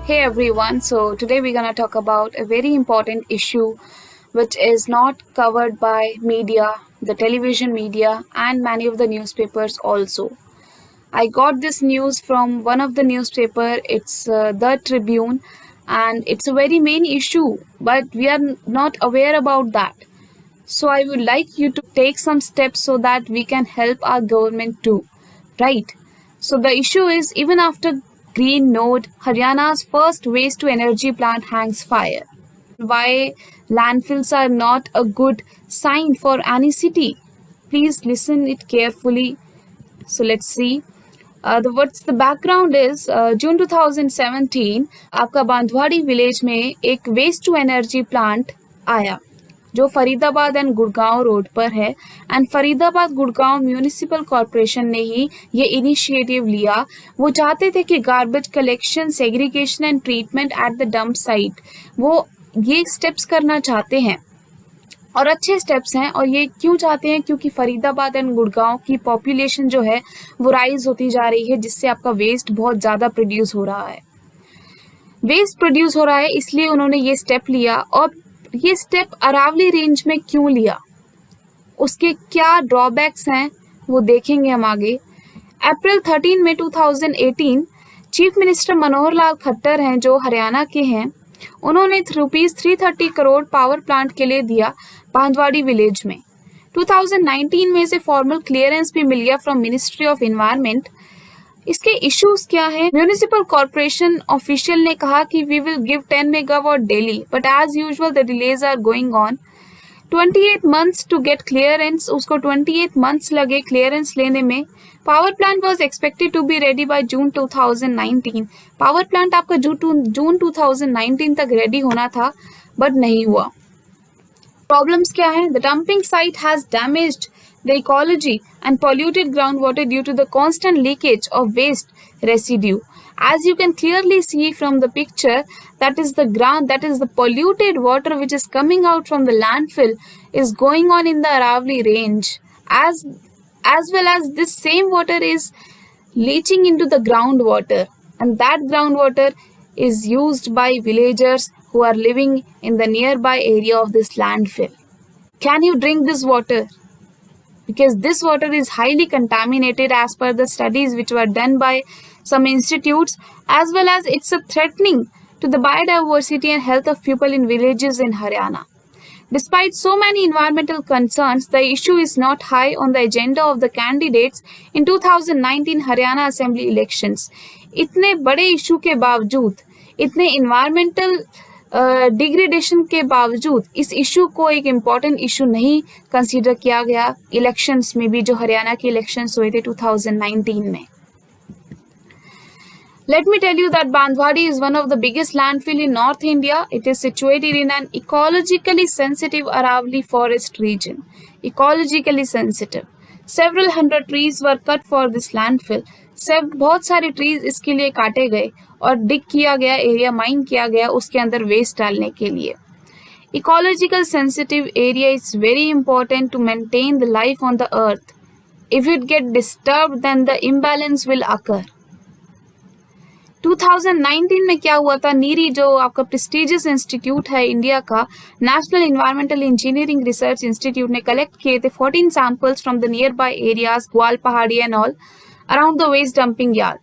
Hey everyone, so today we're gonna talk about a very important issue which is not covered by media, the television media, and many of the newspapers also. I got this news from one of the newspaper, it's the Tribune, and it's a very main issue, but we are not aware about that. So I would like you to take some steps so that we can help our government too, right? So the issue is even after Green Node, Haryana's first waste to energy plant hangs fire. Why landfills are not a good sign for any city? Please listen it carefully. So let's see. What's the background is June 2017 आपका बांधवाड़ी village में एक waste to energy plant आया जो Faridabad and Gurgaon road पर है and Faridabad Gurgaon municipal corporation ने ही ये initiative लिया। वो चाहते थे कि garbage collection, segregation and treatment at the dump site, वो ये स्टेप्स करना चाहते हैं और अच्छे स्टेप्स हैं। और ये क्यों चाहते हैं? क्योंकि फरीदाबाद एंड गुड़गांव की पॉपुलेशन जो है वो राइज होती जा रही है, जिससे आपका वेस्ट बहुत ज़्यादा प्रोड्यूस हो रहा है। वेस्ट प्रोड्यूस हो रहा है, इसलिए उन्होंने ये स्टेप लिया। और ये स्टेप अरावली रेंज में क्यों लिया, उसके क्या ड्रॉबैक्स हैं वो देखेंगे हम आगे। अप्रैल 13 में 2018 चीफ मिनिस्टर मनोहर लाल खट्टर हैं जो हरियाणा के हैं, उन्होंने ₹330 करोड़ पावर प्लांट के लिए दिया बांधवाड़ी विलेज में। 2019 में इसे फॉर्मल क्लियरेंस भी मिल गया फ्रॉम मिनिस्ट्री ऑफ एनवायरनमेंट। इसके इश्यूज क्या है? म्यूनिसिपल कॉर्पोरेशन ऑफिशियल ने कहा कि we will give 10 megawatt daily, but as usual the delays are going on. 28 months to get clearance, उसको 28 मंथ्स लगे क्लियरेंस लेने में। Power plant was expected to be ready by June 2019। Power plant आपका June 2019 तक ready होना था, but नहीं हुआ। प्रॉब्लम्स क्या है? The dumping site has damaged the ecology and polluted groundwater due to the constant leakage of waste residue. As you can clearly see from the picture, that is the polluted water which is coming out from the landfill is going on in the Aravali range. As well as this same water is leaching into the groundwater, and that groundwater is used by villagers who are living in the nearby area of this landfill. Can you drink this water? Because this water is highly contaminated as per the studies which were done by some institutes, as well as it's a threatening to the biodiversity and health of people in villages in Haryana. Despite so many environmental concerns, the issue is not high on the agenda of the candidates in 2019 Haryana Assembly elections. इतने बड़े issue के बावजूद, इतने environmental degradation के बावजूद इस issue को एक इम्पॉर्टेंट इशू नहीं कंसीडर किया गया इलेक्शंस में भी, जो हरियाणा के इलेक्शंस हुए थे 2019 में। Let me tell you that Bandwadi is one of the biggest landfill in North India. It is situated in an ecologically sensitive Aravali forest region. Ecologically sensitive. Several hundred trees were cut for this landfill. बहुत सारे trees इसके लिए काटे गए और डिग किया गया, area mine किया गया उसके अंदर वेस्ट डालने के लिए। Ecological sensitive area is very important to maintain the life on the earth. If it get disturb then the imbalance will occur. 2019 में क्या हुआ था? नीरी, जो आपका प्रेस्टिजियस इंस्टीट्यूट है इंडिया का, national environmental engineering research institute ने कलेक्ट किए थे 14 samples from the nearby areas, Gwal Pahadi and all around the waste dumping yard.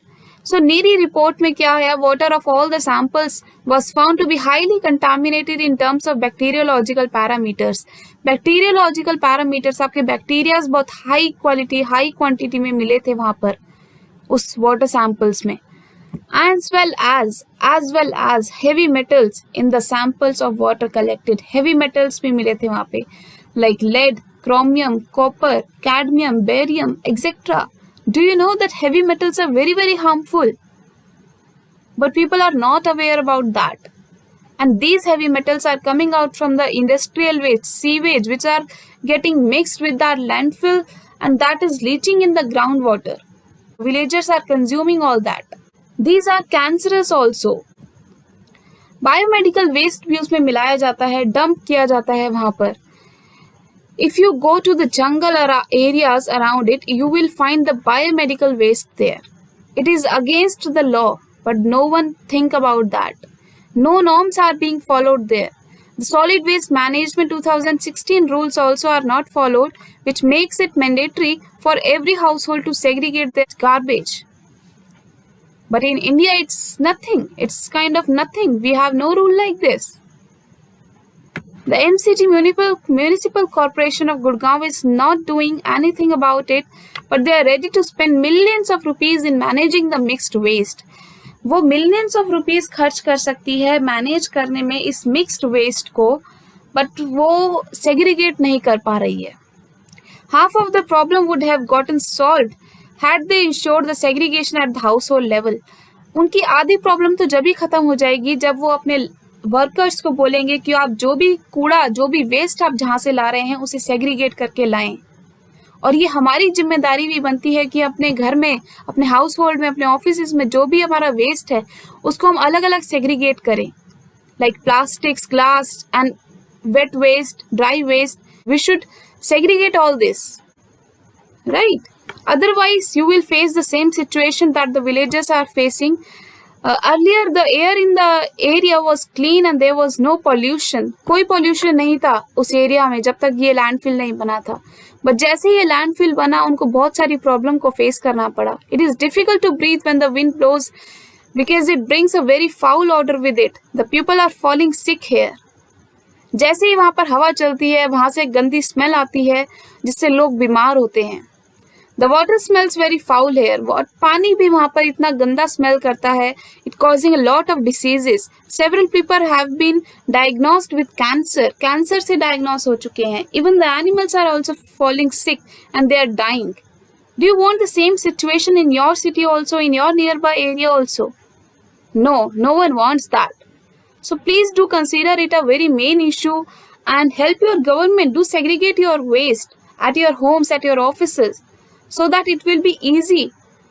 So NEERI report में क्या है? Water of all the samples was found to be highly contaminated in terms of bacteriological parameters. Bacteriological parameters, आपके bacterias बहुत high quality, high quantity में मिले थे वहां पर उस वाटर सैंपल्स में। as well as heavy metals in the samples of water collected. Heavy metals भी मिले थे वहां पे, like lead, chromium, copper, cadmium, barium, etc. Do you know that heavy metals are very, very harmful? But people are not aware about that. And these heavy metals are coming out from the industrial waste, sewage, which are getting mixed with that landfill, and that is leaching in the groundwater. Villagers are consuming all that. These are cancerous also. Biomedical waste भी उसमें मिलाया जाता है, dump किया जाता है वहां पर। If you go to the jungle areas around it, you will find the biomedical waste there. It is against the law. but no one think about that. No norms are being followed there. The Solid Waste Management 2016 rules also are not followed, which makes it mandatory for every household to segregate their garbage. But in India, it's nothing. It's kind of nothing. We have no rule like this. The MCT Municipal Corporation of Gurgaon is not doing anything about it, but they are ready to spend millions of rupees in managing the mixed waste. वो millions of rupees खर्च कर सकती है manage करने में इस mixed waste को, but वो सेग्रीगेट नहीं कर पा रही है. Half of the problem would have gotten solved had they insured the segregation at the house hold level. उनकी आधी प्रॉब्लम तो जब ही खत्म हो जाएगी जब वो अपने वर्कर्स को बोलेंगे कि आप जो भी कूड़ा जो भी वेस्ट आप जहाँ से ला रहे हैं उसे सेग्रीगेट करके लाएं. और ये हमारी जिम्मेदारी भी बनती है कि अपने घर में, अपने हाउस होल्ड में, अपने ऑफिस में जो भी हमारा वेस्ट है उसको हम अलग अलग सेग्रीगेट करें. Like plastics, glass and wet waste, dry waste, we should segregate all this, right? Otherwise you will face the same situation that the villagers are facing. Earlier the air in the area was clean and there was no pollution. कोई pollution नहीं था उस area में जब तक ये landfill नहीं बना था. बट जैसे ही ये लैंडफिल बना उनको बहुत सारी प्रॉब्लम को फेस करना पड़ा. It is difficult to breathe when the wind blows because it brings a very foul order with it. The people are falling sick here. जैसे ही वहां पर हवा चलती है वहां से गंदी स्मेल आती है जिससे लोग बीमार होते हैं. The water smells very foul here. पानी भी वहां पर इतना गंदा स्मेल करता है. It causing a lot of diseases. Several people have been diagnosed with cancer. Cancer से डायग्नोस हो चुके हैं. Even the animals are also falling sick and they are dying. Do you want the same situation in your city also, in your nearby area also? No one wants that. So please do consider it a very main issue and help your government do segregate your waste at your homes, at your offices, so that it will be easy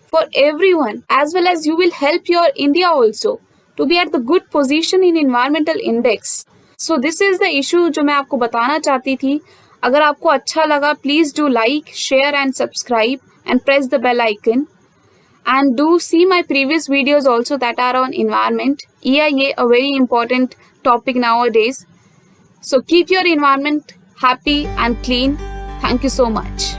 for everyone, as well as you will help your India also to be at the good position in environmental index. So this is the issue जो मैं आपको बताना चाहती थी. अगर आपको अच्छा लगा please do like, share and subscribe and press the bell icon. And do see my previous videos also that are on environment. EIA, a very important topic nowadays. So keep your environment happy and clean. Thank you so much.